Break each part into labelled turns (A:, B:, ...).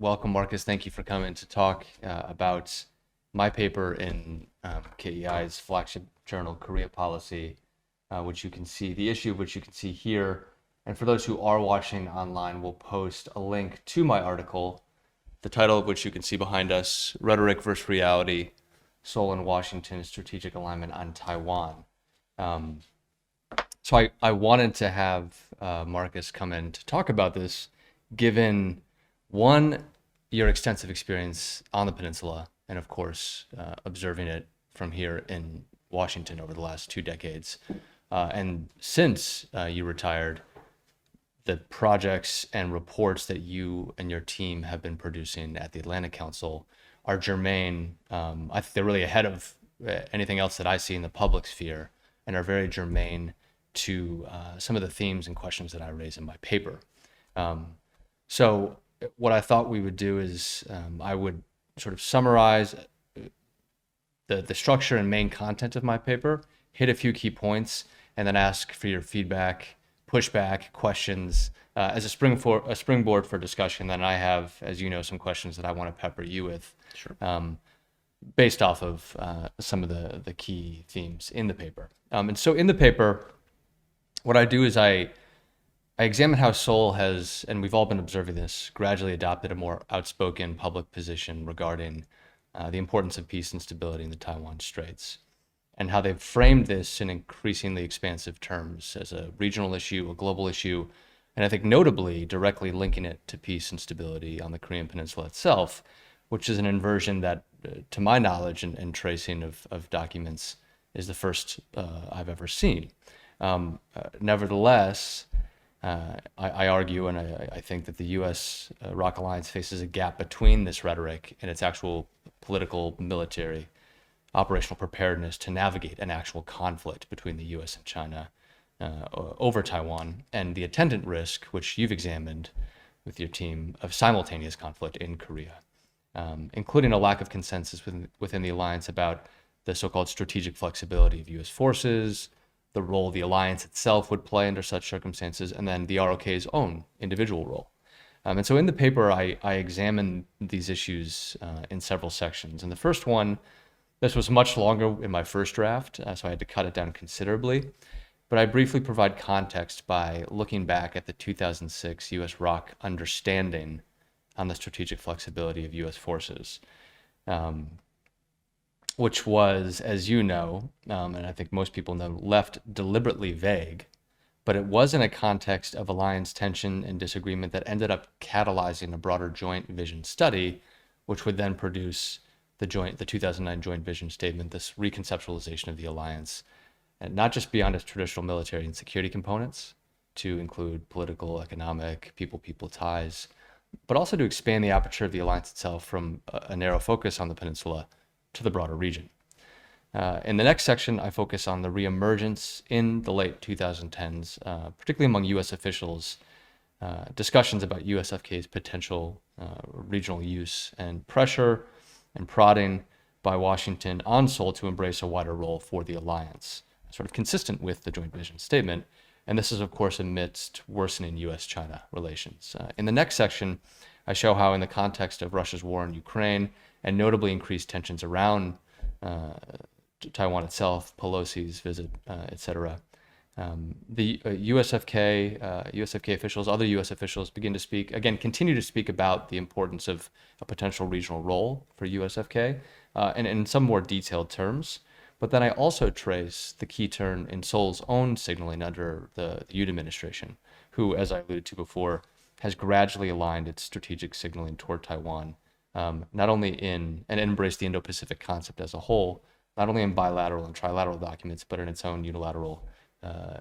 A: welcome, Markus. Thank you for coming to talk about my paper in KEI's flagship journal, Korea Policy, which you can see, the issue of which you can see here. And for those who are watching online, we'll post a link to my article, the title of which you can see behind us, Rhetoric versus Reality, Seoul and Washington Strategic Alignment on Taiwan. So I wanted to have Markus come in to talk about this, given one, your extensive experience on the peninsula, and of course, observing it from here in Washington over the last 2 decades. And since you retired, the projects and reports that you and your team have been producing at the Atlantic Council are germane. I think they're really ahead of anything else that I see in the public sphere, and are very germane to some of the themes and questions that I raise in my paper. So what I thought we would do is I would sort of summarize the structure and main content of my paper, hit a few key points, and then ask for your feedback, pushback, questions as a springboard for discussion. Then I have, as you know, some questions that I want to pepper you with,
B: Sure.
A: Based off of some of the key themes in the paper. And so in the paper, what I do is I examine how Seoul has, and we've all been observing this, gradually adopted a more outspoken public position regarding the importance of peace and stability in the Taiwan Straits, and how they've framed this in increasingly expansive terms as a regional issue, a global issue, and I think notably directly linking it to peace and stability on the Korean Peninsula itself, which is an inversion that, to my knowledge and tracing of documents, is the first I've ever seen. Nevertheless, I argue, and I think that the U.S. ROK alliance faces a gap between this rhetoric and its actual political, military, operational preparedness to navigate an actual conflict between the U.S. and China over Taiwan, and the attendant risk, which you've examined with your team, of simultaneous conflict in Korea, including a lack of consensus within the alliance about the so-called strategic flexibility of U.S. forces, the role the alliance itself would play under such circumstances, and then the ROK's own individual role. And so in the paper, I examine these issues in several sections. And the first one, this was much longer in my first draft, so I had to cut it down considerably. But I briefly provide context by looking back at the 2006 U.S. ROK understanding on the strategic flexibility of U.S. forces, which was, as you know, and I think most people know, left deliberately vague, but it was in a context of alliance tension and disagreement that ended up catalyzing a broader joint vision study, which would then produce the 2009 joint vision statement, this reconceptualization of the alliance, and not just beyond its traditional military and security components, to include political, economic, people-people ties, but also to expand the aperture of the alliance itself from a narrow focus on the peninsula to the broader region. In the next section, I focus on the reemergence in the late 2010s, particularly among U.S. officials, discussions about USFK's potential regional use and pressure and prodding by Washington on Seoul to embrace a wider role for the alliance, sort of consistent with the joint vision statement. And this is, of course, amidst worsening U.S.-China relations. In the next section, I show how, in the context of Russia's war in Ukraine, and notably increased tensions around Taiwan itself, Pelosi's visit, etc., the USFK officials, other U.S. officials begin to speak, again, continue to speak about the importance of a potential regional role for USFK, and in some more detailed terms. But then I also trace the key turn in Seoul's own signaling under the Yoon administration, who, as I alluded to before, has gradually aligned its strategic signaling toward Taiwan, not only in, and embraced the Indo-Pacific concept as a whole, not only in bilateral and trilateral documents, but in its own unilateral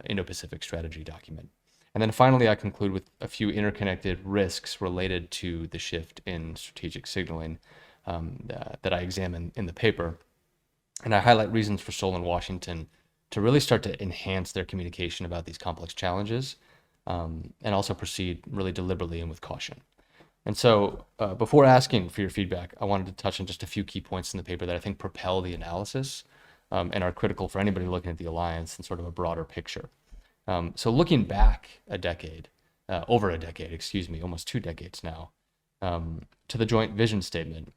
A: Indo-Pacific strategy document. And then finally, I conclude with a few interconnected risks related to the shift in strategic signaling that I examine in the paper. And I highlight reasons for Seoul and Washington to really start to enhance their communication about these complex challenges, and also proceed really deliberately and with caution. And so before asking for your feedback, I wanted to touch on just a few key points in the paper that I think propel the analysis and are critical for anybody looking at the alliance in sort of a broader picture. So looking back a decade, over a decade, almost 2 decades now, to the joint vision statement,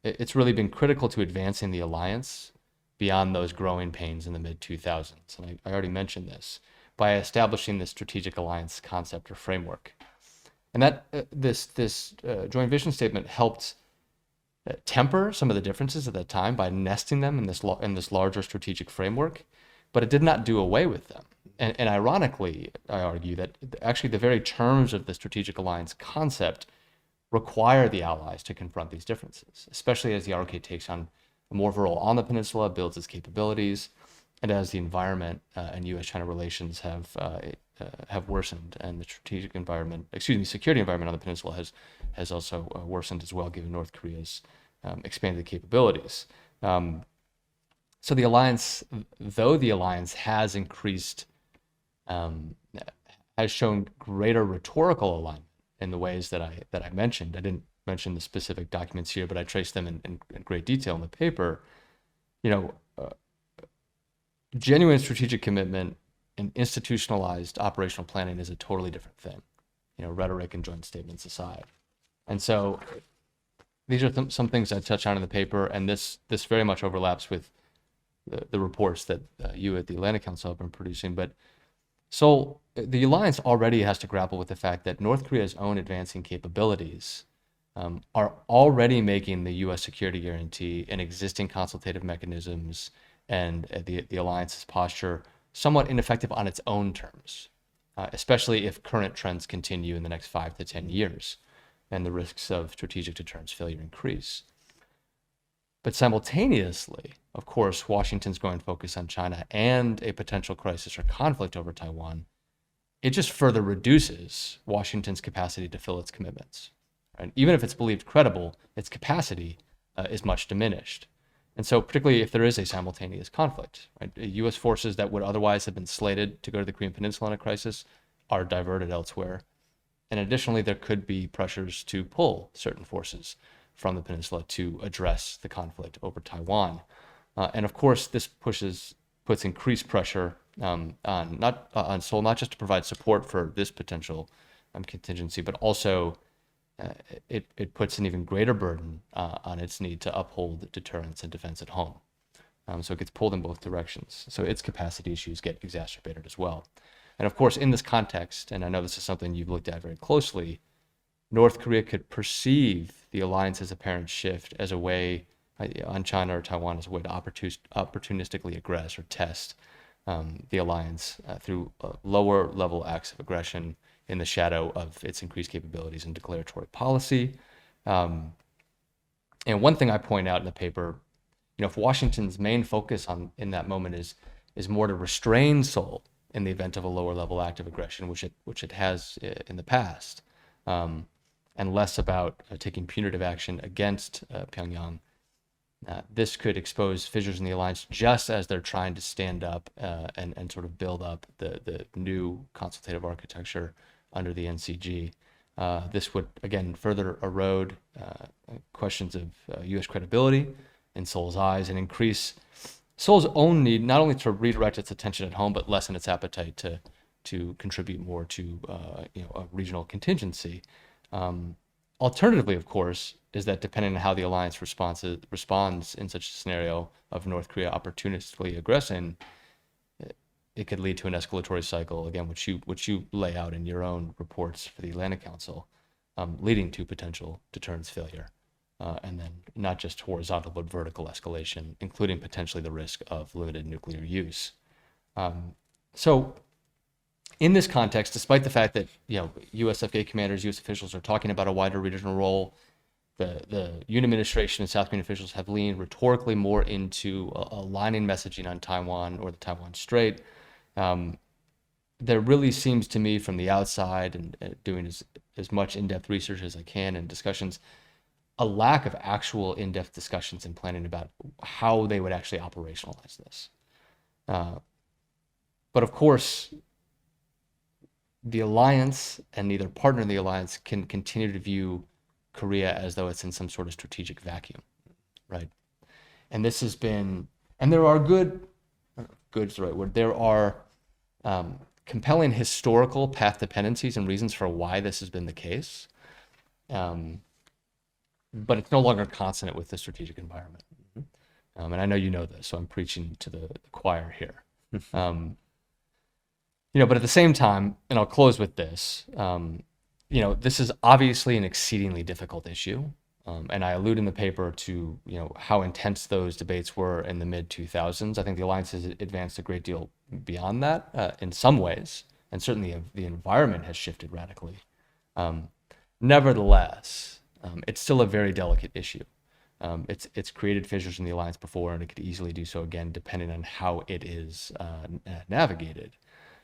A: it's really been critical to advancing the alliance beyond those growing pains in the mid-2000s. And I already mentioned this, by establishing this strategic alliance concept or framework. And that this joint vision statement helped temper some of the differences at that time by nesting them in this larger strategic framework, but it did not do away with them. And ironically, I argue that actually the very terms of the strategic alliance concept require the allies to confront these differences, especially as the ROK takes on more of a role on the peninsula, builds its capabilities, and as the environment and U.S.-China relations have worsened, and the security environment on the peninsula has also worsened as well, given North Korea's expanded capabilities. So the alliance, though the alliance has increased, has shown greater rhetorical alignment in the ways that I mentioned. I didn't mention the specific documents here, but I traced them in great detail in the paper. Genuine strategic commitment and institutionalized operational planning is a totally different thing, rhetoric and joint statements aside. And so these are some things I touch on in the paper, and this very much overlaps with the reports that you at the Atlantic Council have been producing. But Seoul, the alliance already has to grapple with the fact that North Korea's own advancing capabilities are already making the U.S. security guarantee and existing consultative mechanisms and the alliance's posture somewhat ineffective on its own terms, especially if current trends continue in the next 5 to 10 years and the risks of strategic deterrence failure increase. But simultaneously, of course, Washington's growing focus on China and a potential crisis or conflict over Taiwan, it just further reduces Washington's capacity to fill its commitments. Right? Even if it's believed credible, its capacity is much diminished. And so particularly if there is a simultaneous conflict, right? U.S. forces that would otherwise have been slated to go to the Korean Peninsula in a crisis are diverted elsewhere. And additionally, there could be pressures to pull certain forces from the peninsula to address the conflict over Taiwan. And of course, this puts increased pressure on Seoul, not just to provide support for this potential contingency, but also it puts an even greater burden on its need to uphold deterrence and defense at home. So it gets pulled in both directions. So its capacity issues get exacerbated as well. And of course, in this context, and I know this is something you've looked at very closely, North Korea could perceive the alliance's apparent shift as a way on China or Taiwan as a way to opportunistically aggress or test the alliance through lower level acts of aggression in the shadow of its increased capabilities and declaratory policy. And one thing I point out in the paper, if Washington's main focus in that moment is more to restrain Seoul in the event of a lower level act of aggression, which it has in the past, and less about taking punitive action against Pyongyang, this could expose fissures in the alliance just as they're trying to stand up and sort of build up the new consultative architecture under the NCG. This would, again, further erode questions of U.S. credibility in Seoul's eyes and increase Seoul's own need not only to redirect its attention at home, but lessen its appetite to contribute more to a regional contingency. Alternatively, of course, is that depending on how the alliance responds in such a scenario of North Korea opportunistically aggressing, it could lead to an escalatory cycle, again, which you lay out in your own reports for the Atlantic Council, leading to potential deterrence failure, and then not just horizontal but vertical escalation, including potentially the risk of limited nuclear use. So in this context, despite the fact that U.S. FK commanders, U.S. officials are talking about a wider regional role, the Yoon administration and South Korean officials have leaned rhetorically more into aligning messaging on Taiwan or the Taiwan Strait. There really seems to me from the outside and doing as much in-depth research as I can and discussions, a lack of actual in-depth discussions and planning about how they would actually operationalize this. But of course, the alliance and neither partner in the alliance can continue to view Korea as though it's in some sort of strategic vacuum, right? And this has been, and there are good's the right word, there are compelling historical path dependencies and reasons for why this has been the case. but it's no longer consonant with the strategic environment. And I know you know this, so I'm preaching to the choir here. But at the same time, and I'll close with this, this is obviously an exceedingly difficult issue. And I allude in the paper to, how intense those debates were in the mid-2000s. I think the alliance has advanced a great deal beyond that in some ways, and certainly the environment has shifted radically. Nevertheless, it's still a very delicate issue. It's created fissures in the alliance before, and it could easily do so again, depending on how it is navigated.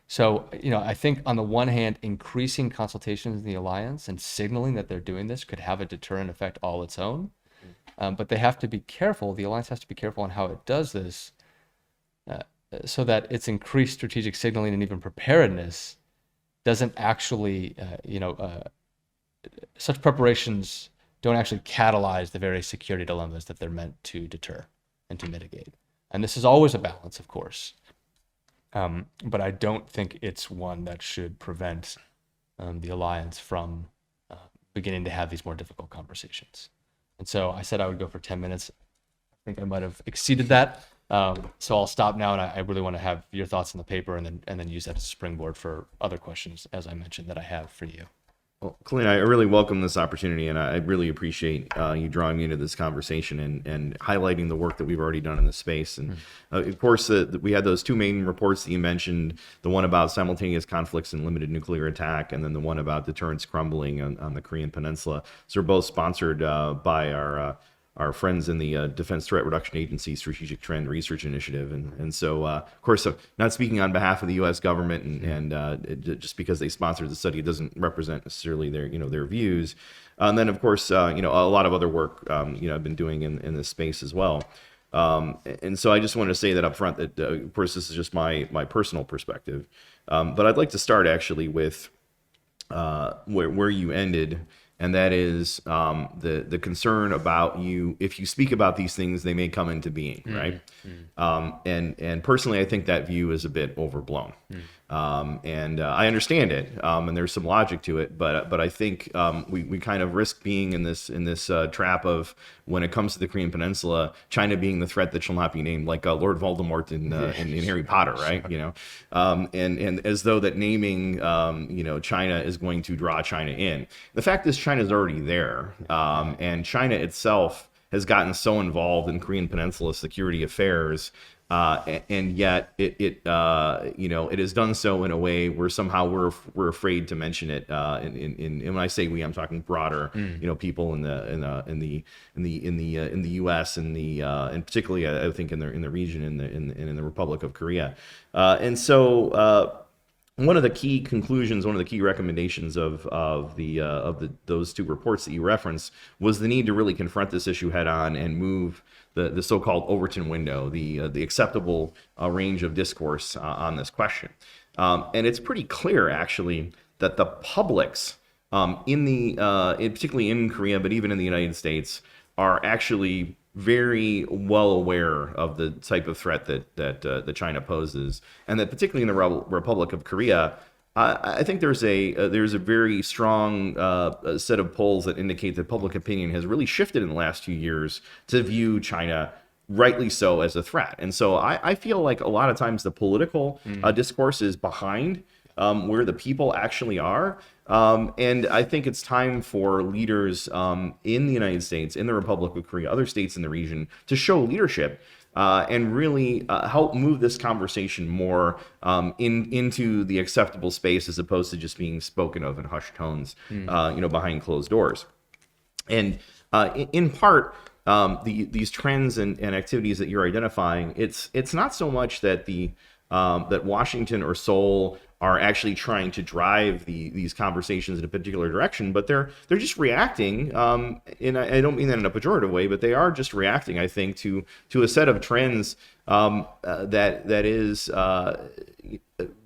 A: So, I think on the one hand, increasing consultations in the alliance and signaling that they're doing this could have a deterrent effect all its own. But they have to be careful. The alliance has to be careful on how it does this so that its increased strategic signaling and even preparedness doesn't actually, such preparations don't actually catalyze the very security dilemmas that they're meant to deter and to mitigate. And this is always a balance, of course. But I don't think it's one that should prevent the alliance from beginning to have these more difficult conversations. And so I said I would go for 10 minutes. I think I might have exceeded that. So I'll stop now, and I really want to have your thoughts on the paper and then use that as a springboard for other questions, as I mentioned, that I have for you.
B: Well, Clint, I really welcome this opportunity, and I really appreciate you drawing me into this conversation and highlighting the work that we've already done in this space. And of course, we had those two main reports that you mentioned, the one about simultaneous conflicts and limited nuclear attack, and then the one about deterrence crumbling on the Korean Peninsula. So they're both sponsored by our friends in the Defense Threat Reduction Agency Strategic Trend Research Initiative. And so, of course, not speaking on behalf of the U.S. government, and just because they sponsored the study, it doesn't represent necessarily their views. And then, of course, a lot of other work, I've been doing in this space as well. And so I just wanted to say that up front that, of course, this is just my personal perspective. But I'd like to start actually with where you ended. And that is the concern about if you speak about these things, they may come into being, right? And personally, I think that view is a bit overblown. And I understand it, and there's some logic to it, but I think we kind of risk being in this trap of, when it comes to the Korean Peninsula, China being the threat that shall not be named, like Lord Voldemort in Harry Potter, right? And as though that naming China is going to draw China in. The fact is, China's already there, and China itself has gotten so involved in Korean Peninsula security affairs. And yet it has done so in a way where somehow we're afraid to mention it. And when I say we, I'm talking broader, people in the U.S. and particularly I think in the region in the Republic of Korea. And so one of the key conclusions, one of the key recommendations of those two reports that you referenced was the need to really confront this issue head on and move the so-called Overton window, the acceptable range of discourse on this question. And it's pretty clear, actually, that the publics particularly in Korea, but even in the United States, are actually very well aware of the type of threat that China poses, and that particularly in the Republic of Korea, I think there's a very strong set of polls that indicate that public opinion has really shifted in the last few years to view China, rightly so, as a threat. And so I feel like a lot of times the political discourse is behind where the people actually are. And I think it's time for leaders in the United States, in the Republic of Korea, other states in the region, to show leadership and really help move this conversation more into the acceptable space, as opposed to just being spoken of in hushed tones, behind closed doors. And in part, these trends and activities that you're identifying, it's not so much that that Washington or Seoul are actually trying to drive these conversations in a particular direction, but they're just reacting. And I don't mean that in a pejorative way, but they are just reacting, I think, to a set of trends that is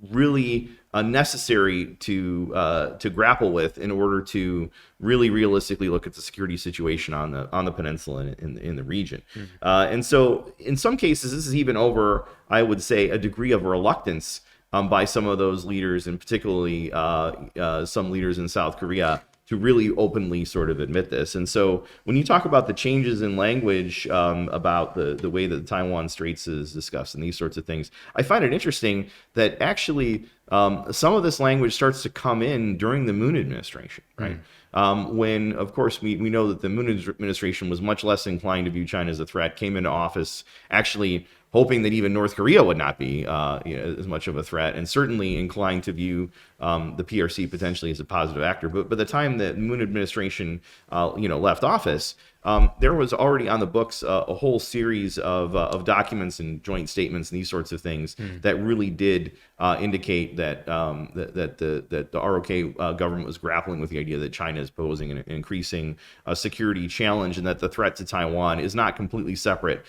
B: really necessary to grapple with in order to really realistically look at the security situation on the peninsula and in the region. And so, in some cases, this is even over, I would say, a degree of reluctance by some of those leaders, and particularly some leaders in South Korea, really openly sort of admit this. And so when you talk about the changes in language about the way that the Taiwan Straits is discussed and these sorts of things, I find it interesting that actually some of this language starts to come in during the Moon administration, right? When, of course, we know that the Moon administration was much less inclined to view China as a threat, came into office actually hoping that even North Korea would not be as much of a threat, and certainly inclined to view the PRC potentially as a positive actor. But by the time the Moon administration left office, there was already on the books a whole series of documents and joint statements and these sorts of things that really did indicate that the ROK government was grappling with the idea that China is posing an increasing security challenge, and that the threat to Taiwan is not completely separate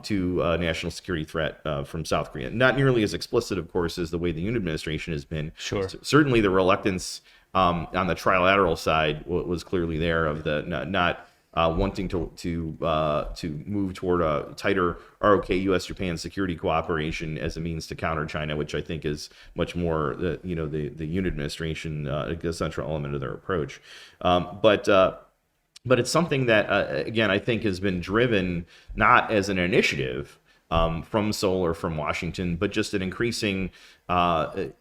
B: to a national security threat from South Korea. Not nearly as explicit, of course, as the way the Yoon administration has been.
A: Sure.
B: Certainly the reluctance on the trilateral side was clearly there, of the not wanting to move toward a tighter ROK U.S.-Japan security cooperation as a means to counter China, which I think is much more the Yoon administration, a central element of their approach. But it's something that, again, I think has been driven not as an initiative from Seoul or from Washington, but just an increasing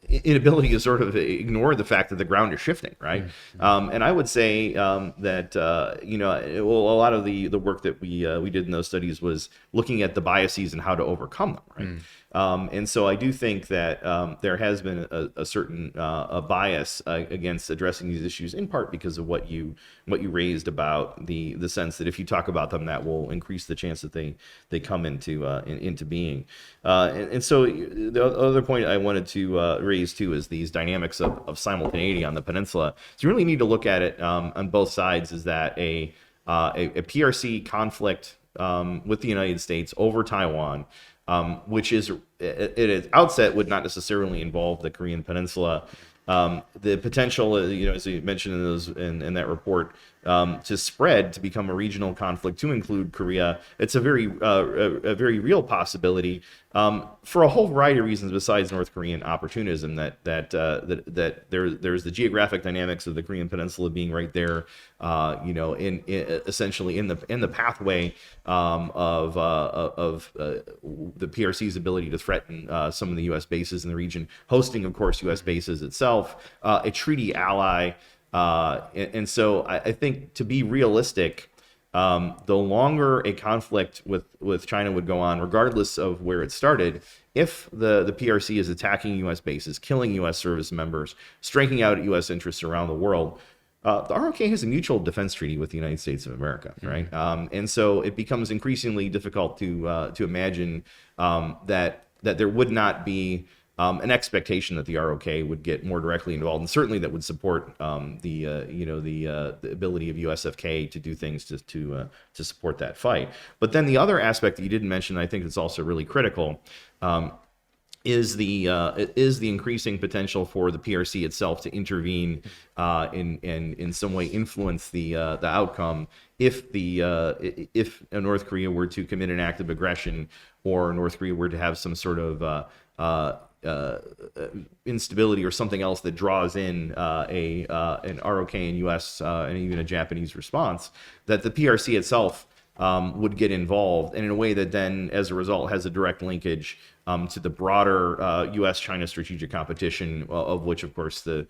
B: inability to sort of ignore the fact that the ground is shifting, right? And I would say that a lot of the work that we did in those studies was looking at the biases and how to overcome them, right? And so I do think that there has been a certain bias against addressing these issues, in part because of what you raised about the sense that if you talk about them, that will increase the chance that they come into being. And so the other point I wanted to raise too is these dynamics of simultaneity on the peninsula. So you really need to look at it on both sides. Is that a PRC conflict with the United States over Taiwan, which is at its outset would not necessarily involve the Korean Peninsula. The potential, as you mentioned in that report, to spread to become a regional conflict to include Korea. It's a very real possibility for a whole variety of reasons besides North Korean opportunism. That there's the geographic dynamics of the Korean Peninsula being right there, essentially in the pathway of the PRC's ability to threaten some of the U.S. bases in the region, hosting, of course, U.S. bases itself, a treaty ally. And so I think, to be realistic, the longer a conflict with China would go on, regardless of where it started, if the PRC is attacking U.S. bases, killing U.S. service members, striking out at U.S. interests around the world, the ROK has a mutual defense treaty with the United States of America, right? And so it becomes increasingly difficult to imagine that there would not be an expectation that the ROK would get more directly involved, and certainly that would support the ability of USFK to do things to support that fight. But then the other aspect that you didn't mention, I think, that's also really critical, is the increasing potential for the PRC itself to intervene and in some way influence the outcome if North Korea were to commit an act of aggression, or North Korea were to have some sort of instability or something else that draws in an ROK and U.S. And even a Japanese response, that the PRC itself would get involved, and in a way that then, as a result, has a direct linkage to the broader U.S.-China strategic competition, of which, of course, the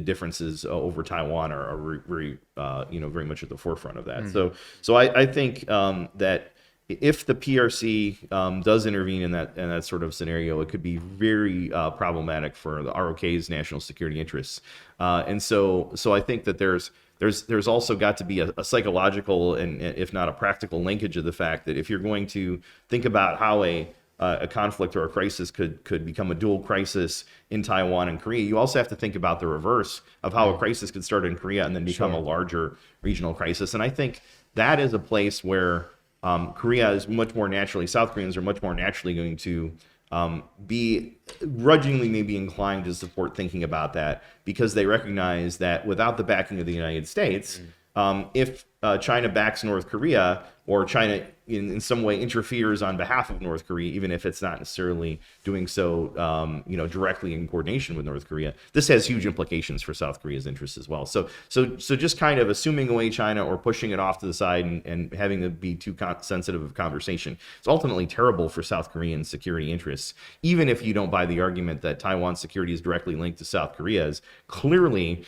B: differences over Taiwan are very very much at the forefront of that. So I think that if the PRC does intervene in that sort of scenario, it could be very problematic for the ROK's national security interests. And so I think that there's also got to be a psychological and, if not a practical, linkage of the fact that if you're going to think about how a conflict or a crisis could become a dual crisis in Taiwan and Korea, you also have to think about the reverse of how a crisis could start in Korea and then become a larger regional crisis. And I think that is a place where Korea is much more naturally, South Koreans are much more naturally going to be grudgingly maybe inclined to support thinking about that, because they recognize that without the backing of the United States, if China backs North Korea, or China in some way interferes on behalf of North Korea, even if it's not necessarily doing so, directly in coordination with North Korea. This has huge implications for South Korea's interests as well. So just kind of assuming away China or pushing it off to the side and having it be too sensitive of conversation, it's ultimately terrible for South Korean security interests. Even if you don't buy the argument that Taiwan's security is directly linked to South Korea's, clearly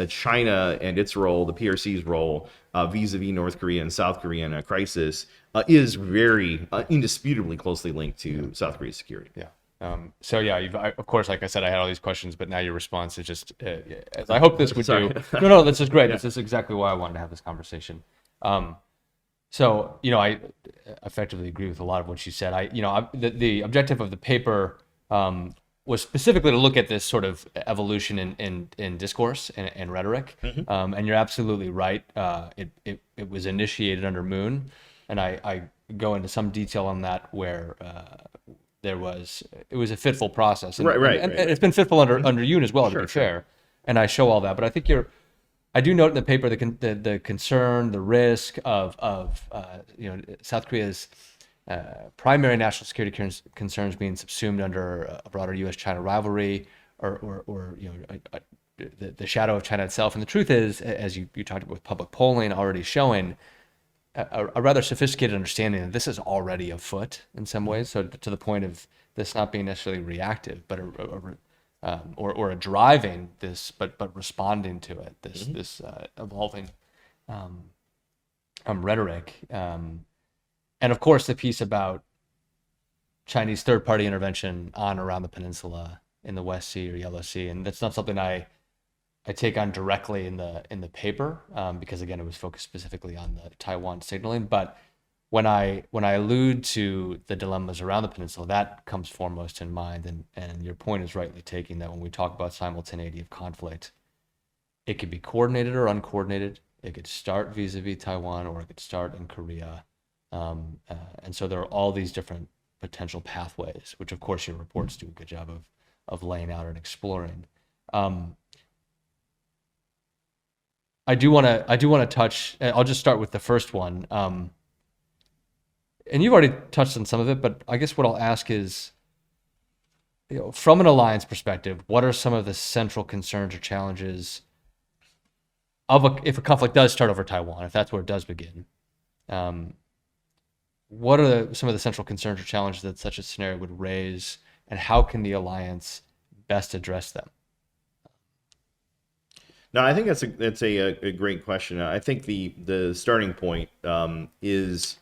B: China and its role, the PRC's role, vis-a-vis North Korea and South Korea in a crisis is very indisputably closely linked to South Korea's security.
A: Yeah. So yeah, of course, like I said, I had all these questions, but now your response is just, as I hope this would do. No, this is great. This is exactly why I wanted to have this conversation. So, I effectively agree with a lot of what you said. The objective of the paper was specifically to look at this sort of evolution in discourse and rhetoric. And you're absolutely right. It was initiated under Moon, and I go into some detail on that where it was a fitful process. And,
B: right.
A: And it's been fitful under Yoon as well, to be fair. And I show all that, but I think I do note in the paper the concern, the risk of South Korea's primary national security concerns being subsumed under a broader U.S.-China rivalry, or the shadow of China itself. And the truth is, as you talked about with public polling already showing, a rather sophisticated understanding that this is already afoot in some ways. So to the point of this not being necessarily reactive, but a driving this, but responding to it. This evolving rhetoric. And of course, the piece about Chinese third-party intervention on around the peninsula in the West Sea or Yellow Sea, and that's not something I take on directly in the paper because again, it was focused specifically on the Taiwan signaling. But when I allude to the dilemmas around the peninsula, that comes foremost in mind. And your point is rightly taken that when we talk about simultaneity of conflict, it could be coordinated or uncoordinated. It could start vis-a-vis Taiwan, or it could start in Korea. And so there are all these different potential pathways, which of course your reports do a good job of laying out and exploring. I do want to touch. I'll just start with the first one. And you've already touched on some of it, but I guess what I'll ask is, from an alliance perspective, what are some of the central concerns or challenges if a conflict does start over Taiwan, if that's where it does begin? What are some of the central concerns or challenges that such a scenario would raise, and how can the alliance best address them?
B: No, I think that's a great question. I think the starting point is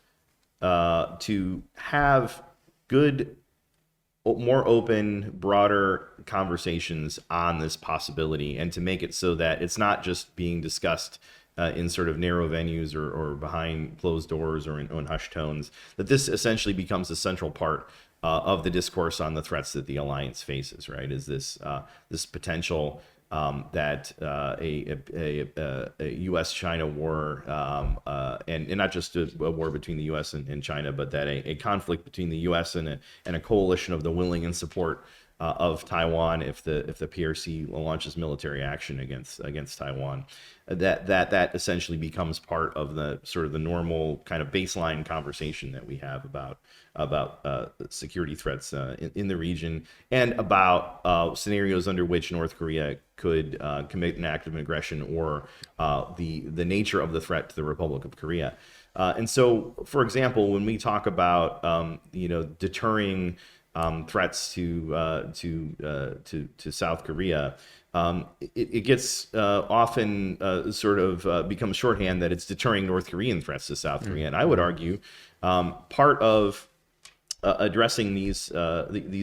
B: to have good, more open, broader conversations on this possibility, and to make it so that it's not just being discussed in sort of narrow venues or behind closed doors or in hushed tones, that this essentially becomes a central part of the discourse on the threats that the alliance faces, right? Is this potential that a U.S.-China war, and not just a war between the U.S. and China, but that a conflict between the U.S. and a coalition of the willing and support of Taiwan, if the PRC launches military action against Taiwan, that essentially becomes part of the sort of the normal kind of baseline conversation that we have about security threats in the region, and about scenarios under which North Korea could commit an act of aggression, or the nature of the threat to the Republic of Korea. And so, for example, when we talk about deterring threats to South Korea, it gets often sort of becomes shorthand that it's deterring North Korean threats to South Korea. And I would argue part of addressing these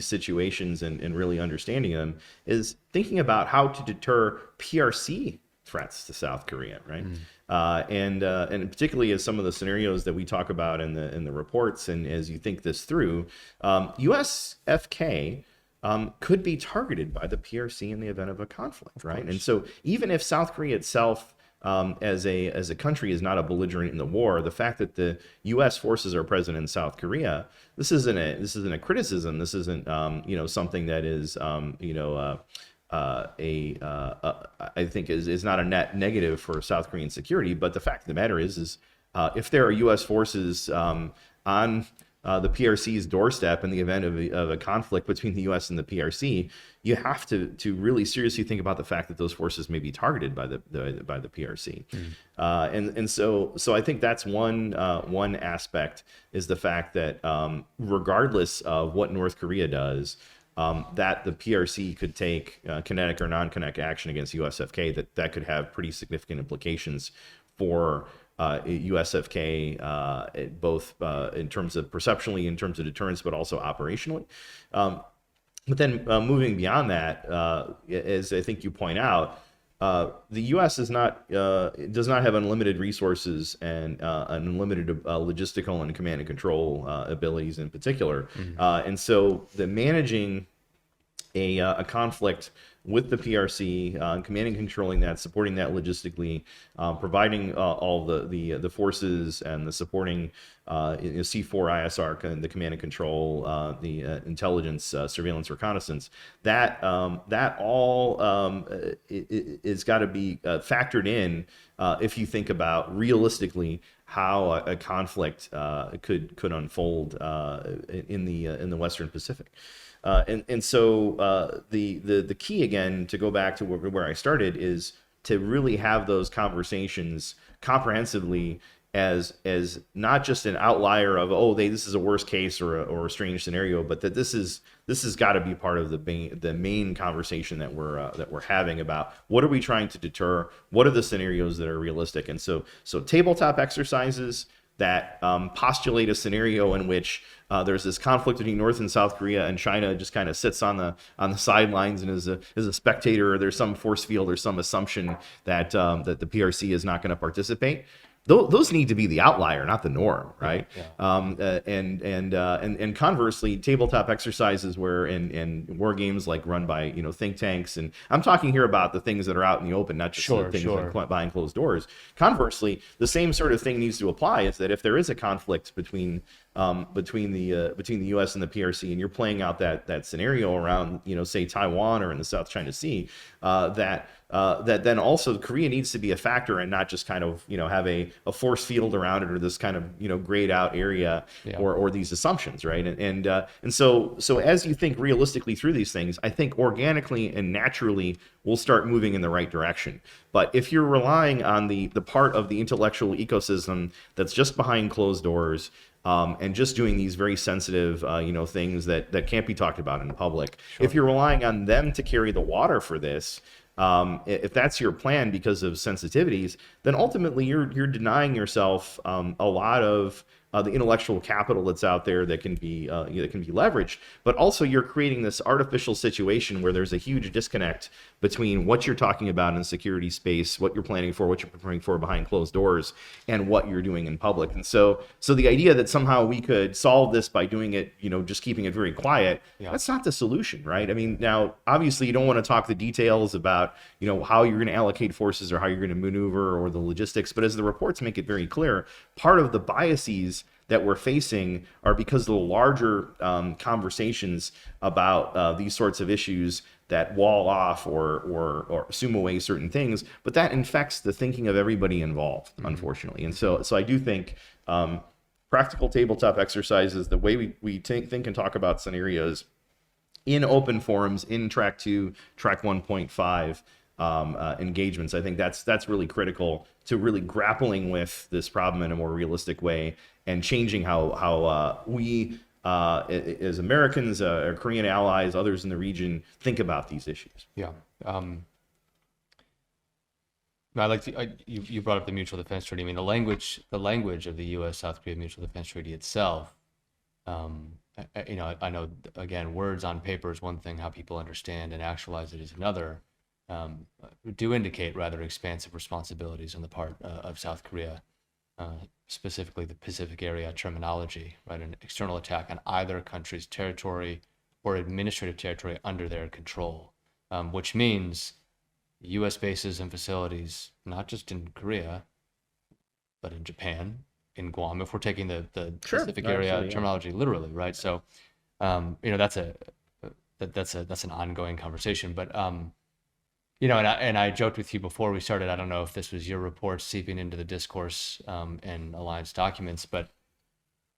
B: situations and really understanding them is thinking about how to deter PRC threats to South Korea, right? And particularly as some of the scenarios that we talk about in the reports, and as you think this through, U.S. FK could be targeted by the PRC in the event of a conflict, right? And so even if South Korea itself, as a country, is not a belligerent in the war, the fact that the U.S. forces are present in South Korea, this isn't a criticism. This isn't something that is I think is not a net negative for South Korean security. But the fact of the matter is if there are U.S. forces on the PRC's doorstep in the event of a conflict between the U.S. and the PRC, you have to really seriously think about the fact that those forces may be targeted by the PRC. And so I think that's one aspect, is the fact that regardless of what North Korea does, that the PRC could take kinetic or non-kinetic action against USFK, that could have pretty significant implications for USFK, both in terms of perceptually, in terms of deterrence, but also operationally. But then moving beyond that, as I think you point out, the U.S. does not have unlimited resources and unlimited logistical and command and control abilities in particular. And so the managing a conflict with the PRC, commanding, controlling that, supporting that logistically, providing all the forces and the supporting C4 ISR, the command and control, the intelligence, surveillance, reconnaissance, that all is got to be factored in if you think about realistically how a conflict could unfold in the Western Pacific. And so the key, again, to go back to where I started, is to really have those conversations comprehensively as not just an outlier of, this is a worst case or a strange scenario, but that this has got to be part of the main conversation that we're having about what are we trying to deter, what are the scenarios that are realistic. And so tabletop exercises that postulate a scenario in which there's this conflict between North and South Korea, and China just kind of sits on the sidelines and is a spectator, or there's some force field or some assumption that that the PRC is not going to participate. Those need to be the outlier, not the norm, right? Yeah. And conversely, tabletop exercises where in war games like run by think tanks, and I'm talking here about the things that are out in the open, not just the things behind closed doors. Conversely, the same sort of thing needs to apply. Is that if there is a conflict between the U.S. and the PRC, and you're playing out that scenario around say Taiwan or in the South China Sea, that then also Korea needs to be a factor and not just kind of have a force field around it, or this kind of grayed out area, or these assumptions, right? And so as you think realistically through these things, I think organically and naturally we'll start moving in the right direction. But if you're relying on the part of the intellectual ecosystem that's just behind closed doors, and just doing these very sensitive, things that can't be talked about in public. Sure. If you're relying on them to carry the water for this, if that's your plan because of sensitivities, then ultimately you're denying yourself a lot of the intellectual capital that's out there that can be leveraged, but also you're creating this artificial situation where there's a huge disconnect between what you're talking about in security space, what you're planning for, what you're preparing for behind closed doors, and what you're doing in public. And so the idea that somehow we could solve this by doing it, just keeping it very quiet, that's not the solution, right? I mean, now obviously you don't want to talk the details about how you're going to allocate forces or how you're going to maneuver or the logistics, but as the reports make it very clear, part of the biases that we're facing are because of the larger conversations about these sorts of issues that wall off or assume away certain things, but that infects the thinking of everybody involved, unfortunately. And so I do think practical tabletop exercises, the way we think and talk about scenarios in open forums, in track 2, track 1.5, engagements, I think that's really critical to really grappling with this problem in a more realistic way and changing how we as Americans, our Korean allies, others in the region think about these issues. Yeah.
A: I like to, you brought up the mutual defense treaty. I mean, the language of the U.S. South Korea mutual defense treaty itself. I know, again, words on paper is one thing, how people understand and actualize it is another. Do indicate rather expansive responsibilities on the part of South Korea, specifically the Pacific area terminology, right? An external attack on either country's territory or administrative territory under their control, which means U.S. bases and facilities, not just in Korea, but in Japan, in Guam, if we're taking the Pacific area terminology literally, right? So, that's an ongoing conversation, but And I joked with you before we started. I don't know if this was your report seeping into the discourse and alliance documents, but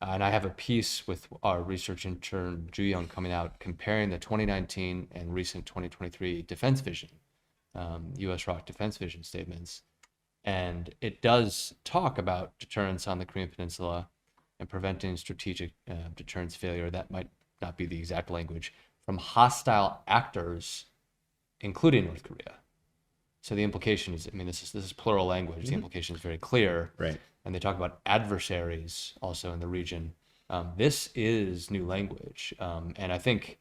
A: and I have a piece with our research intern Ju Young coming out comparing the 2019 and recent 2023 defense vision, U.S. ROK defense vision statements, and it does talk about deterrence on the Korean Peninsula and preventing strategic deterrence failure. That might not be the exact language from hostile actors, including North Korea. So the implication is, I mean, this is plural language. The implication is very clear.
B: Right.
A: And they talk about adversaries also in the region. This is new language. And I think,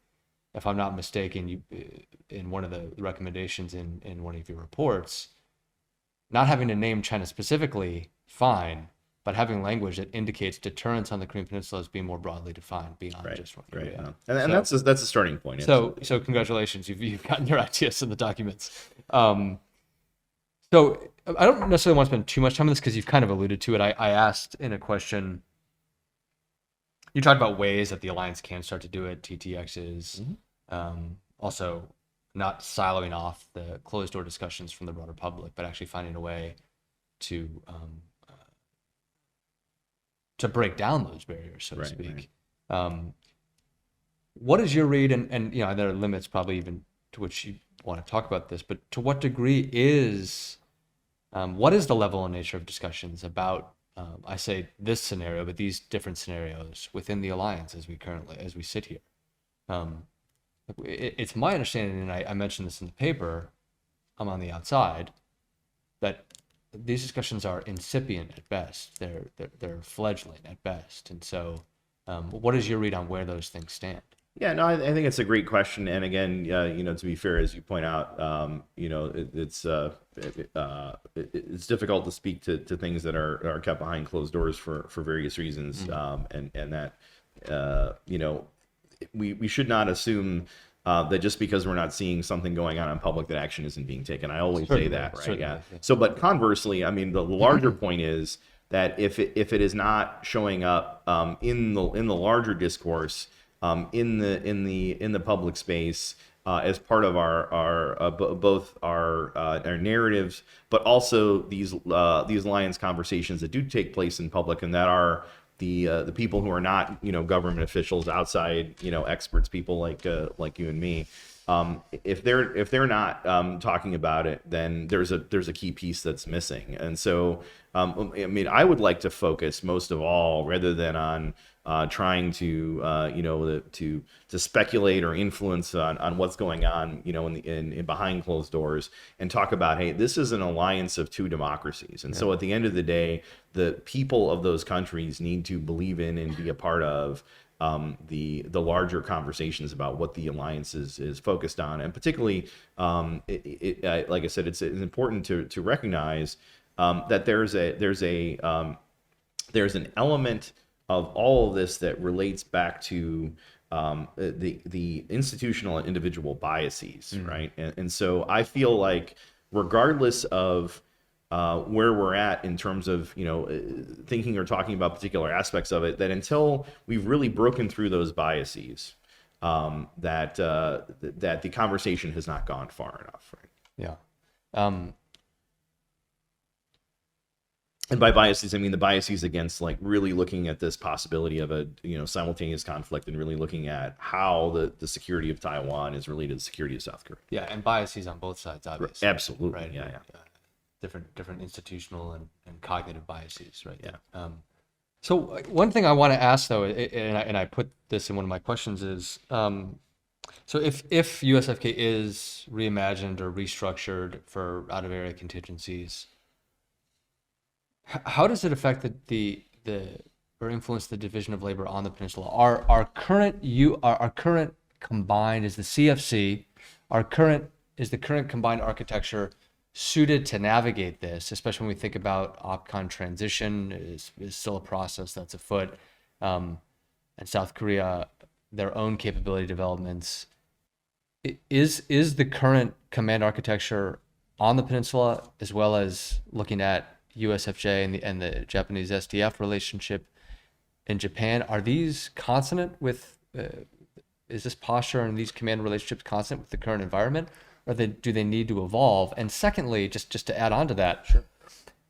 A: if I'm not mistaken, you in one of the recommendations in one of your reports, not having to name China specifically, fine, but having language that indicates deterrence on the Korean Peninsula as being more broadly defined beyond just North Korea.
B: And that's a starting point.
A: So congratulations, you've gotten your ideas in the documents. So I don't necessarily want to spend too much time on this because you've kind of alluded to it. I asked in a question, you talked about ways that the alliance can start to do it, TTXs, also not siloing off the closed door discussions from the broader public, but actually finding a way to break down those barriers, so to speak. What is your read? And there are limits probably even to which you want to talk about this, but to what degree is what is the level and nature of discussions about I say this scenario, but these different scenarios within the alliance as we sit here? It's my understanding, and I mentioned this in the paper, I'm on the outside, that these discussions are incipient at best. They're fledgling at best. And so what is your read on where those things stand?
B: Yeah, no, I think it's a great question. And again, to be fair, as you point out, it's difficult to speak to things that are kept behind closed doors for various reasons. And that, we should not assume that just because we're not seeing something going on in public that action isn't being taken. I always say that, right? Yeah. So, but conversely, I mean, the larger point is that if it is not showing up in the larger discourse, in the public space as part of our both our narratives, but also these alliance conversations that do take place in public, and that are the people who are not government officials, outside experts, people like you and me. If they're not talking about it, then there's a key piece that's missing. And so I mean, I would like to focus most of all, rather than on trying to to speculate or influence on what's going on in behind closed doors, and talk about, hey, this is an alliance of two democracies, and so at the end of the day, the people of those countries need to believe in and be a part of the larger conversations about what the alliance is focused on. And particularly, like I said, it's important to recognize that there's an element of all of this that relates back to the institutional and individual biases, right? And so I feel like, regardless of where we're at in terms of thinking or talking about particular aspects of it, that until we've really broken through those biases, that the conversation has not gone far enough, right?
A: Yeah.
B: And by biases, I mean the biases against like really looking at this possibility of a simultaneous conflict, and really looking at how the security of Taiwan is related to the security of South Korea.
A: Yeah, and biases on both sides, obviously.
B: Absolutely.
A: Right.
B: Yeah.
A: Different institutional and cognitive biases, right?
B: Yeah.
A: So one thing I want to ask, though, and I put this in one of my questions, is so if USFK is reimagined or restructured for out of area contingencies, how does it affect the or influence the division of labor on the peninsula? Our current combined is the CFC. Is the current combined architecture suited to navigate this, especially when we think about OPCON transition is still a process that's afoot, and South Korea, their own capability developments. Is the current command architecture on the peninsula, as well as looking at USFJ and the Japanese SDF relationship in Japan, are these consonant with, is this posture and these command relationships consonant with the current environment? or do they need to evolve? And secondly, just to add on to that,
B: Sure.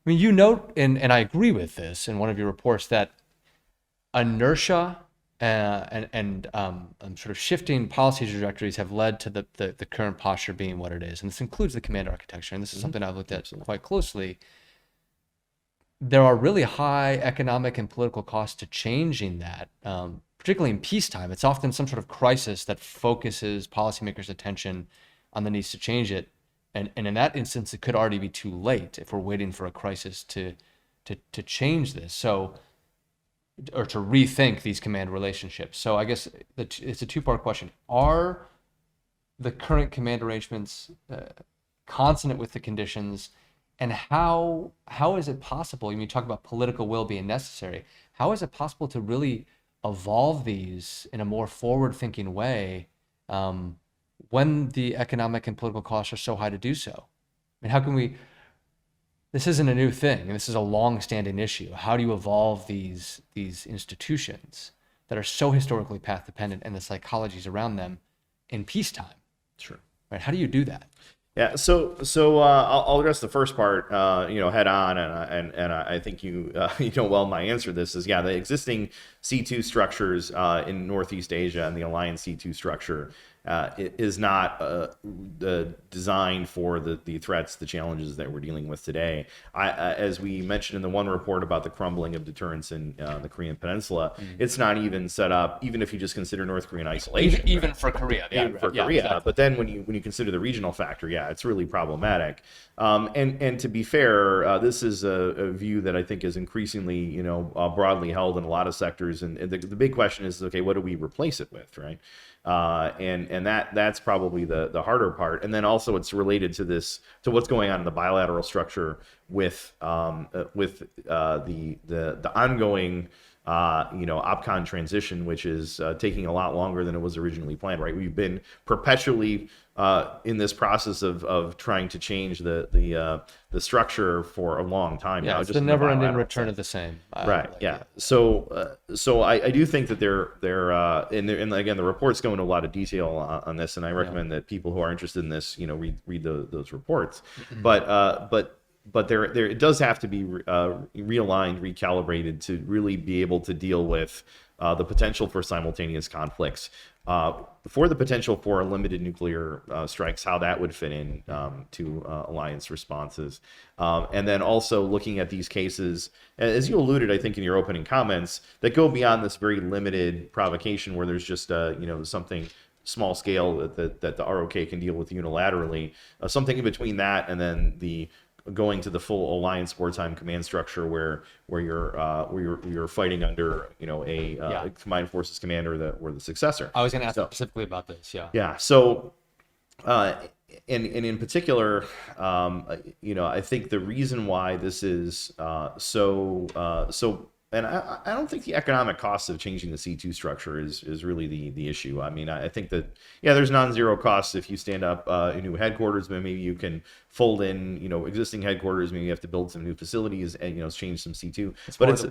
A: I mean, you note, and I agree with this in one of your reports, that inertia and sort of shifting policy trajectories have led to the current posture being what it is. And this includes the command architecture. And this is something I've looked at quite closely. There are really high economic and political costs to changing that, particularly in peacetime. It's often some sort of crisis that focuses policymakers' attention on the needs to change it. And in that instance, it could already be too late if we're waiting for a crisis to change this. So, or to rethink these command relationships. So I guess it's a two-part question. Are the current command arrangements consonant with the conditions? And how is it possible, when you talk about political will being necessary, how is it possible to really evolve these in a more forward-thinking way when the economic and political costs are so high to do so? I mean, how can we, this isn't a new thing, and this is a long-standing issue. How do you evolve these institutions that are so historically path-dependent and the psychologies around them in peacetime?
B: Sure.
A: Right? How do you do that?
B: Yeah, so I'll address the first part, head on, and I think you know well my answer to this is, yeah, the existing C2 structures in Northeast Asia and the Alliance C2 structure is not designed for the threats, the challenges that we're dealing with today. As we mentioned in the one report about the crumbling of deterrence in the Korean Peninsula, it's not even set up, even if you just consider North Korean isolation.
A: Even for Korea.
B: Even for Korea. Exactly. But then when you consider the regional factor, yeah, it's really problematic. And to be fair, this is a view that I think is increasingly, broadly held in a lot of sectors. And the big question is, okay, what do we replace it with, right? And that's probably the harder part. And then also it's related to what's going on in the bilateral structure with the ongoing OPCON transition, which is taking a lot longer than it was originally planned, right? We've been perpetually in this process of trying to change the structure for a long time now.
A: It's the never-ending return of the same.
B: Right. Yeah. So I do think that they're and again, the reports go into a lot of detail on this, and I recommend that people who are interested in this, read those reports. But there it does have to be realigned, recalibrated to really be able to deal with the potential for simultaneous conflicts, for the potential for limited nuclear strikes, how that would fit in to alliance responses, and then also looking at these cases, as you alluded, I think in your opening comments, that go beyond this very limited provocation where there's just something small scale that the ROK can deal with unilaterally, something in between that and then the going to the full alliance wartime command structure where you're fighting under a combined forces commander or the successor.
A: I was going to ask specifically about this.
B: Yeah. So and in particular, I think the reason why this is so. And I don't think the economic costs of changing the C2 structure is really the issue. I mean, I think that, there's non-zero costs if you stand up a new headquarters, but maybe you can fold in, existing headquarters. Maybe you have to build some new facilities and, change some C2. But it's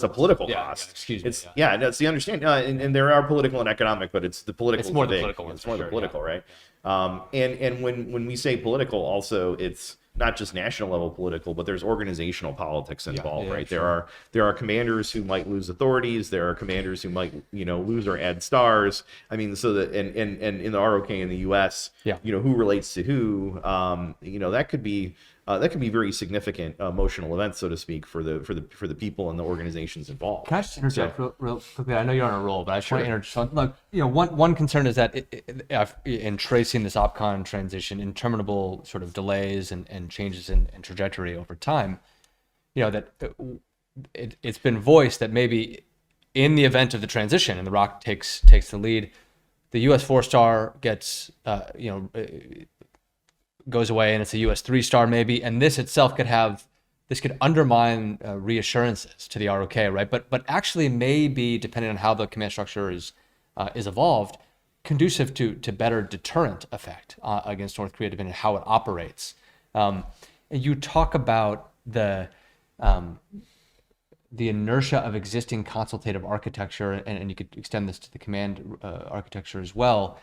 B: a political cost.
A: Excuse me.
B: That's the understanding. And there are political and economic, but it's the political.
A: It's more the political.
B: It's more the political, right? And when we say political, also it's not just national level political, but there's organizational politics involved, right? Sure. There are commanders who might lose authorities. There are commanders who might, lose or add stars. I mean, so that and in the ROK in the U.S., who relates to who, that could be very significant emotional events, so to speak, for the people and the organizations involved.
A: Can I just interject real quickly? I know you're on a roll, but I just want to interject. Look, one concern is that in tracing this OPCON transition, interminable sort of delays and changes in trajectory over time, that it's been voiced that maybe in the event of the transition and the ROK takes the lead, the U.S. 4-star gets goes away and it's a U.S. 3-star maybe, and this itself could undermine reassurances to the ROK, right? But actually may be, depending on how the command structure is evolved, conducive to better deterrent effect against North Korea, depending on how it operates. And you talk about the inertia of existing consultative architecture, and you could extend this to the command architecture as well.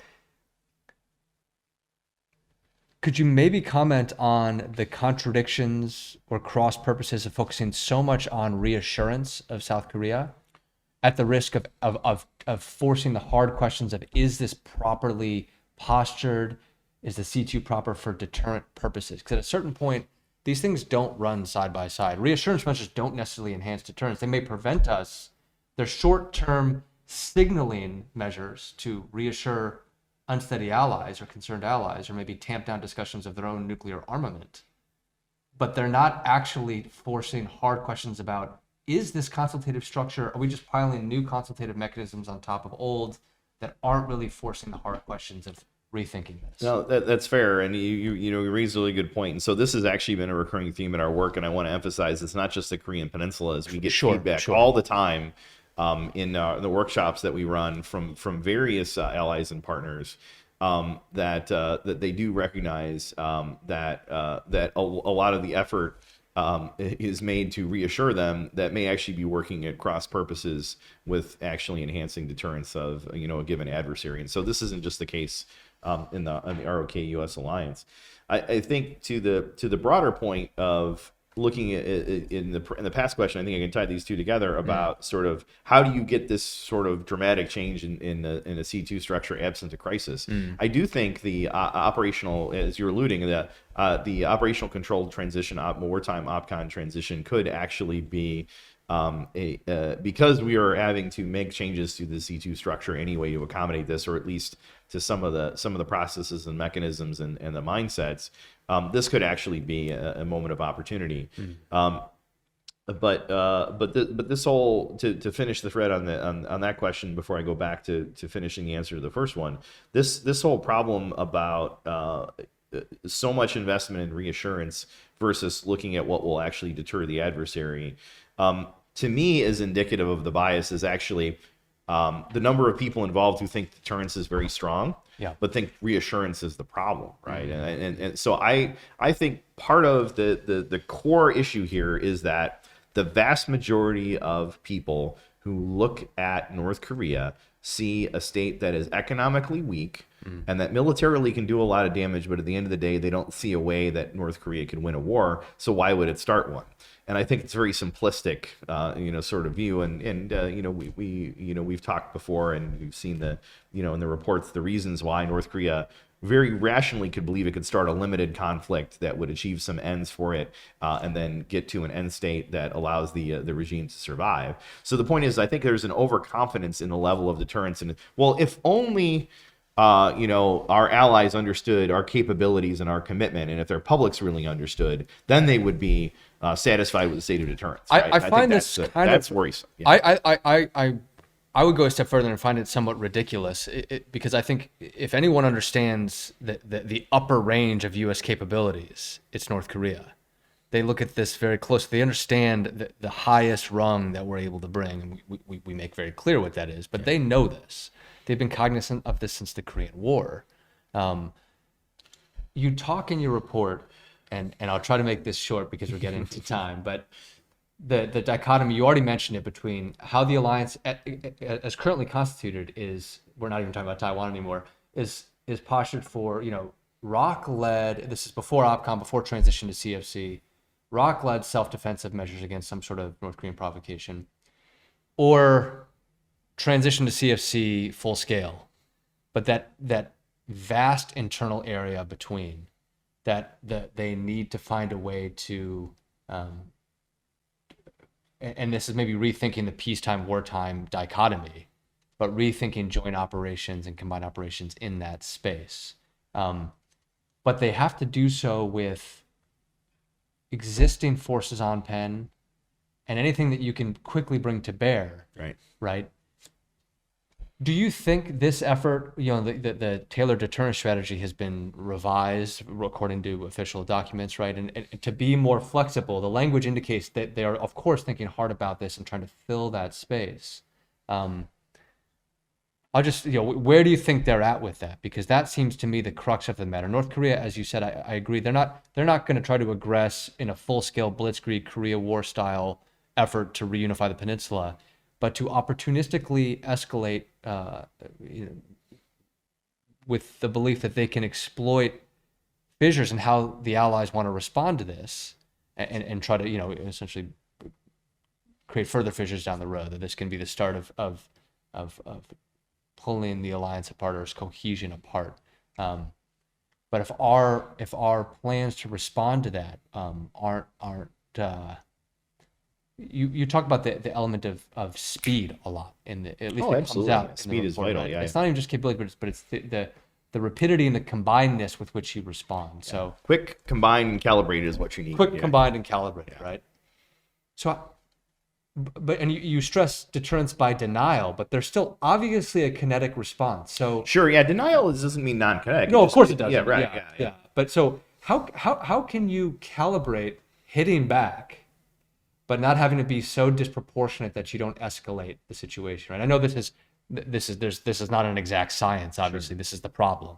A: Could you maybe comment on the contradictions or cross purposes of focusing so much on reassurance of South Korea at the risk of forcing the hard questions of, is this properly postured? Is the C2 proper for deterrent purposes? Because at a certain point, these things don't run side by side. Reassurance measures don't necessarily enhance deterrence. They may prevent us. They're short-term signaling measures to reassure unsteady allies or concerned allies, or maybe tamp down discussions of their own nuclear armament. But they're not actually forcing hard questions about, is this consultative structure, are we just piling new consultative mechanisms on top of old that aren't really forcing the hard questions of rethinking this?
B: No, that's fair, and you raised a really good point. And so this has actually been a recurring theme in our work, and I want to emphasize it's not just the Korean Peninsula. As we get feedback all the time in the workshops that we run from various allies and partners, that they do recognize that a lot of the effort is made to reassure them that may actually be working at cross purposes with actually enhancing deterrence of a given adversary. And so this isn't just the case in the ROK U.S. alliance. I think to the broader point of looking at in the past question, I think I can tie these two together about sort of how do you get this sort of dramatic change in a C2 structure absent a crisis. I do think the operational, as you're alluding, the operational controlled transition, wartime OPCON transition could actually be because we are having to make changes to the C2 structure anyway to accommodate this, or at least to some of the processes and mechanisms and the mindsets. This could actually be a moment of opportunity. But this whole, to finish the thread on that question before I go back to finishing the answer to the first one, this whole problem about so much investment in reassurance versus looking at what will actually deter the adversary, to me is indicative of the bias is actually the number of people involved who think deterrence is very strong, but think reassurance is the problem, right? And so I think part of the core issue here is that the vast majority of people who look at North Korea see a state that is economically weak and that militarily can do a lot of damage, but at the end of the day, they don't see a way that North Korea can win a war. So why would it start one? And I think it's a very simplistic, sort of view. And we've talked before, and we've seen in the reports, the reasons why North Korea very rationally could believe it could start a limited conflict that would achieve some ends for it, and then get to an end state that allows the regime to survive. So the point is, I think there's an overconfidence in the level of deterrence. And well, if only our allies understood our capabilities and our commitment, and if their publics really understood, then they would be satisfied with the state of deterrence. Right?
A: I find this
B: that's worrisome. Yeah.
A: I would go a step further and find it somewhat ridiculous, because I think if anyone understands the upper range of U.S. capabilities, it's North Korea. They look at this very closely. They understand the highest rung that we're able to bring, and we make very clear what that is. But they know this. They've been cognizant of this since the Korean War. You talk in your report, and I'll try to make this short because we're getting to time, but the dichotomy, you already mentioned it, between how the alliance as currently constituted is, we're not even talking about Taiwan anymore, is postured for, ROK-led, this is before OPCON, before transition to CFC, ROK-led self-defensive measures against some sort of North Korean provocation, or transition to CFC full scale. But that vast internal area between, that they need to find a way to, and this is maybe rethinking the peacetime wartime dichotomy, but rethinking joint operations and combined operations in that space. But they have to do so with existing forces on pen and anything that you can quickly bring to bear. Right. Do you think this effort, the tailored deterrence strategy has been revised according to official documents, right? And to be more flexible, the language indicates that they are, of course, thinking hard about this and trying to fill that space. I'll just, where do you think they're at with that? Because that seems to me the crux of the matter. North Korea, as you said, I agree, they're not going to try to aggress in a full-scale blitzkrieg Korea War style effort to reunify the peninsula, but to opportunistically escalate with the belief that they can exploit fissures and how the allies want to respond to this, and try to, essentially create further fissures down the road. That this can be the start of pulling the alliance apart or its cohesion apart. But if our plans to respond to that aren't you talk about the element of speed a lot in the, at least it
B: absolutely.
A: comes out.
B: Speed is vital.
A: Right?
B: Yeah,
A: It's not even just capability, but it's the rapidity and the combinedness with which you respond. So
B: quick, combined, and calibrated is what you need.
A: quick, combined, and calibrated, right? So, and you stress deterrence by denial, but there's still obviously a kinetic response. So
B: Sure, yeah, denial doesn't mean non-kinetic.
A: no, of course it doesn't.
B: Yeah, right.
A: Yeah. But so how can you calibrate hitting back, but not having to be so disproportionate that you don't escalate the situation, right? I know this is not an exact science. Obviously, This is the problem.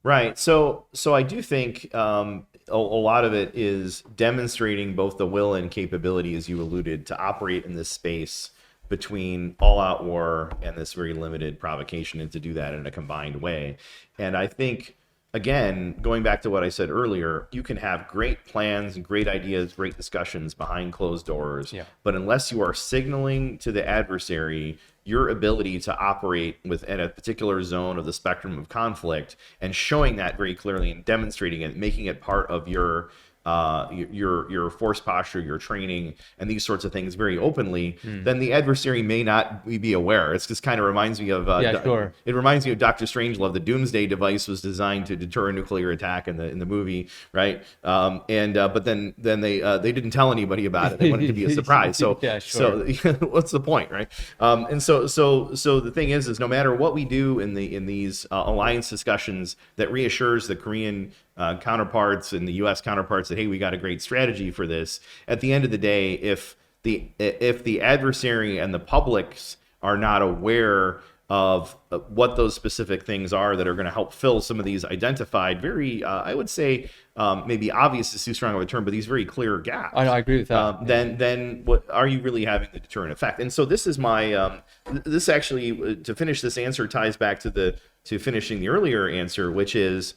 B: Right. So I do think a lot of it is demonstrating both the will and capability, as you alluded, to operate in this space between all-out war and this very limited provocation, and to do that in a combined way. And I think, again, going back to what I said earlier, you can have great plans and great ideas, great discussions behind closed doors, but unless you are signaling to the adversary your ability to operate within a particular zone of the spectrum of conflict, and showing that very clearly and demonstrating it, making it part of your force posture, your training, and these sorts of things very openly, then the adversary may not be aware. It's just kind of reminds me of it reminds me of Dr. Strangelove. The Doomsday device was designed to deter a nuclear attack in the movie, right? But then they didn't tell anybody about it. They wanted it to be a surprise. So so what's the point, right? And so the thing is no matter what we do in these alliance discussions that reassures the Korean counterparts and the U.S. counterparts that, hey, we got a great strategy for this. At the end of the day, if the adversary and the publics are not aware of what those specific things are that are going to help fill some of these identified, very, I would say, maybe obvious is too strong of a term, but these very clear gaps.
A: I agree with that.
B: Then what are you really having the deterrent effect? And so this is my this actually, to finish this answer, ties back to finishing the earlier answer, which is,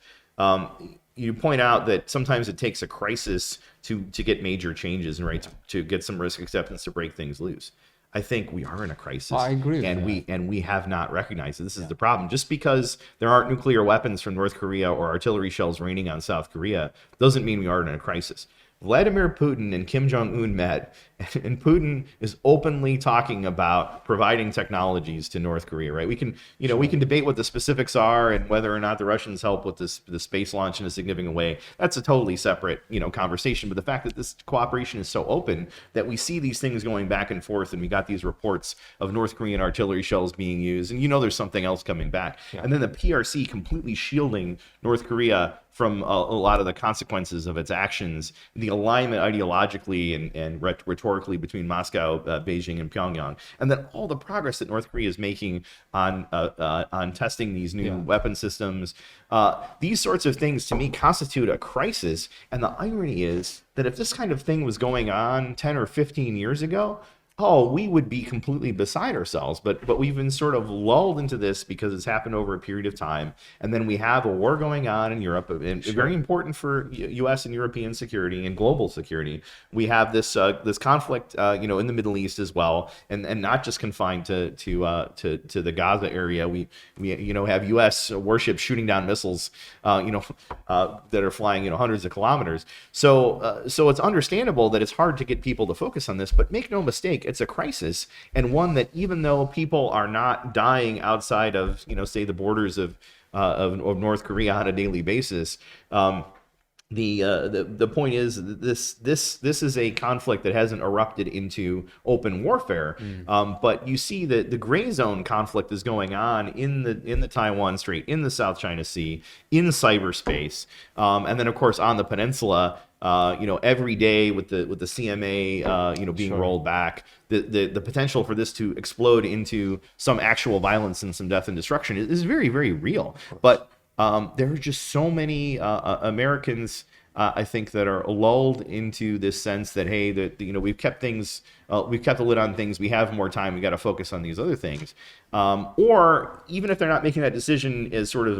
B: you point out that sometimes it takes a crisis to get major changes and to get some risk acceptance to break things loose. I think we are in a crisis.
A: I agree with
B: and we have not recognized it. This is the problem. Just because there aren't nuclear weapons from North Korea or artillery shells raining on South Korea doesn't mean we aren't in a crisis. Vladimir Putin and Kim Jong-un met, and Putin is openly talking about providing technologies to North Korea, right? We can debate what the specifics are and whether or not the Russians help with the space launch in a significant way. That's a totally separate, conversation. But the fact that this cooperation is so open that we see these things going back and forth, and we got these reports of North Korean artillery shells being used, and there's something else coming back. And then the PRC completely shielding North Korea from a lot of the consequences of its actions, the alignment ideologically and rhetorically between Moscow, Beijing, and Pyongyang, and then all the progress that North Korea is making on testing these new weapon systems. These sorts of things, to me, constitute a crisis. And the irony is that if this kind of thing was going on 10 or 15 years ago, we would be completely beside ourselves. But we've been sort of lulled into this because it's happened over a period of time. And then we have a war going on in Europe, and very important for U.S. and European security and global security. We have this conflict, in the Middle East as well, and not just confined to the Gaza area. We have U.S. warships shooting down missiles, that are flying hundreds of kilometers. So it's understandable that it's hard to get people to focus on this. But make no mistake, it's a crisis, and one that, even though people are not dying outside of, say, the borders of North Korea on a daily basis, the point is that this is a conflict that hasn't erupted into open warfare, but you see that the gray zone conflict is going on in the Taiwan Strait, in the South China Sea, in cyberspace, and then of course on the peninsula. Every day with the CMA, being rolled back, the potential for this to explode into some actual violence and some death and destruction is very, very real. But there are just so many Americans I think, that are lulled into this sense that, hey, that we've kept the lid on things, we have more time, we got to focus on these other things, or even if they're not making that decision as sort of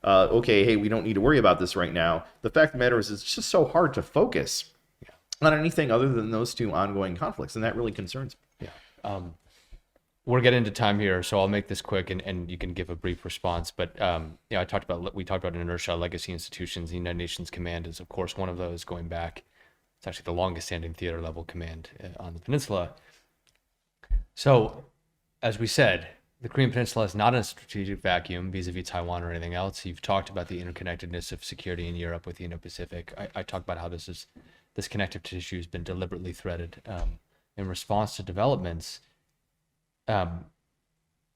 B: okay, hey, we don't need to worry about this right now. The fact of the matter is, it's just so hard to focus on anything other than those two ongoing conflicts, and that really concerns me.
A: Yeah. We're getting into time here, so I'll make this quick, and you can give a brief response. But we talked about inertia, legacy institutions. The United Nations Command is, of course, one of those. Going back, it's actually the longest-standing theater level command on the peninsula. So, as we said, the Korean Peninsula is not in a strategic vacuum vis-a-vis Taiwan or anything else. You've talked about the interconnectedness of security in Europe with the Indo-Pacific. I talked about how this connective tissue has been deliberately threaded in response to developments.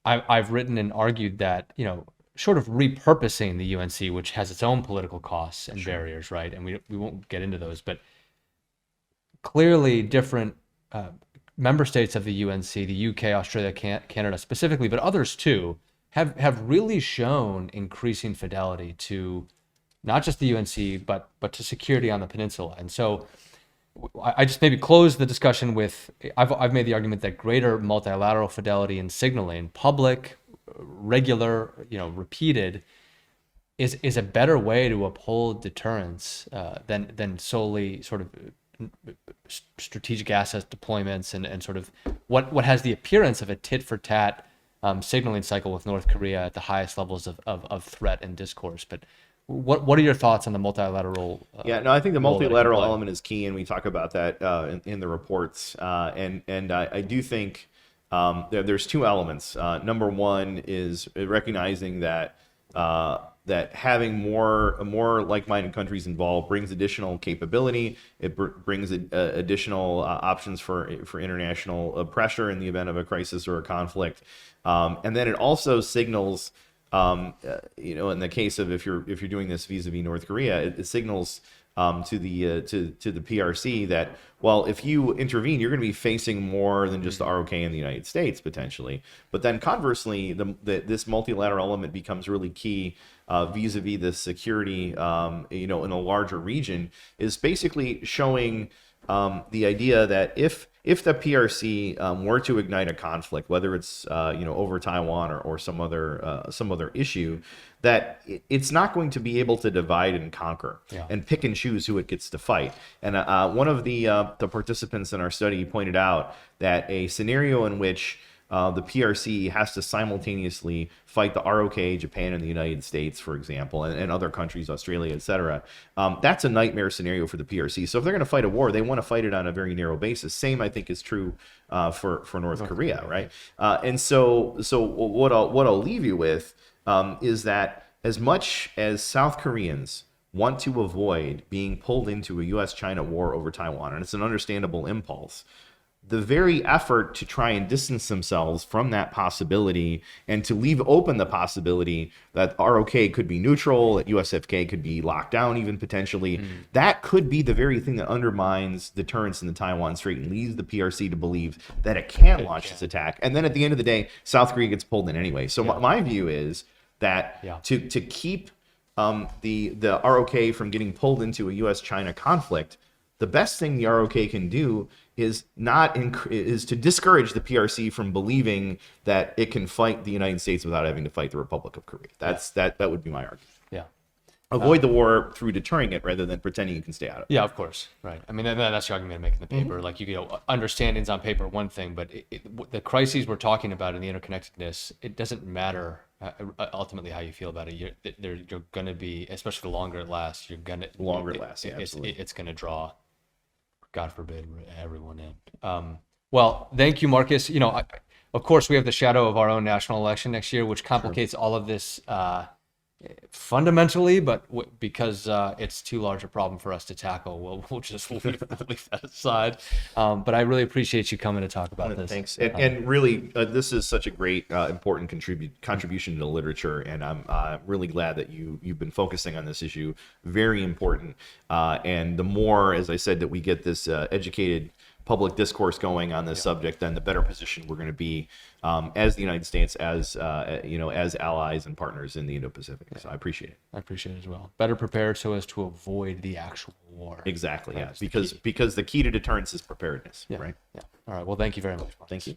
A: I've written and argued that, short of repurposing the UNC, which has its own political costs and barriers, right? And we won't get into those, but clearly different member states of the UNC, the UK, Australia, Canada specifically, but others too, have really shown increasing fidelity to not just the UNC, but to security on the peninsula. And so I just maybe close the discussion with, I've made the argument that greater multilateral fidelity in signaling, public, regular, repeated, is a better way to uphold deterrence than solely sort of strategic assets deployments and sort of what has the appearance of a tit for tat signaling cycle with North Korea at the highest levels of threat and discourse. But what are your thoughts on the multilateral?
B: I think the multilateral element is key, and we talk about that in the reports. And I do think there's two elements. Number one is recognizing that having more like-minded countries involved brings additional capability. It brings additional options for international pressure in the event of a crisis or a conflict, and then it also signals. In the case of if you're doing this vis-a-vis North Korea, it signals to the PRC that, well, if you intervene, you're going to be facing more than just the ROK in the United States potentially. But then conversely, this multilateral element becomes really key vis-a-vis the security, in a larger region, is basically showing the idea that if the PRC were to ignite a conflict, whether it's over Taiwan or some other issue, that it's not going to be able to divide and conquer and pick and choose who it gets to fight. And one of the participants in our study pointed out that a scenario in which the PRC has to simultaneously fight the ROK, Japan, and the United States, for example, and other countries, Australia, etc. That's a nightmare scenario for the PRC. So if they're going to fight a war, they want to fight it on a very narrow basis. Same, I think, is true for North Korea, right? And so what I'll leave you with is that as much as South Koreans want to avoid being pulled into a U.S.-China war over Taiwan, and it's an understandable impulse, the very effort to try and distance themselves from that possibility and to leave open the possibility that ROK could be neutral, that USFK could be locked down even potentially, that could be the very thing that undermines deterrence in the Taiwan Strait and leads the PRC to believe that it can't launch this attack. And then at the end of the day, South Korea gets pulled in anyway. So my view is that to keep the ROK from getting pulled into a U.S.-China conflict, the best thing the ROK can do is to discourage the PRC from believing that it can fight the United States without having to fight the Republic of Korea. That would be my argument.
A: Yeah.
B: Avoid the war through deterring it rather than pretending you can stay out of it.
A: Yeah, of course. Right. I mean, that's the argument I make in the paper. Like, understandings on paper, one thing, but the crises we're talking about in the interconnectedness, it doesn't matter ultimately how you feel about it. You're going to be, especially the longer it lasts, absolutely. It's going to draw, God forbid, everyone in. Well, thank you, Markus. Of course, we have the shadow of our own national election next year, which complicates all of this fundamentally, but because it's too large a problem for us to tackle, we'll just leave that aside. But I really appreciate you coming to talk about this.
B: Thanks. And really, this is such a great, important contribution to the literature, and I'm really glad that you've been focusing on this issue. Very important. And the more, as I said, that we get this educated public discourse going on this subject, then the better position we're going to be as the United States, as as allies and partners in the Indo-Pacific. So I appreciate it.
A: I appreciate it as well. Better prepared so as to avoid the actual war.
B: Exactly. Yeah. Because the key to deterrence is preparedness.
A: Yeah.
B: Right.
A: Yeah. All right. Well, thank you very much, Markus.
B: Thank you.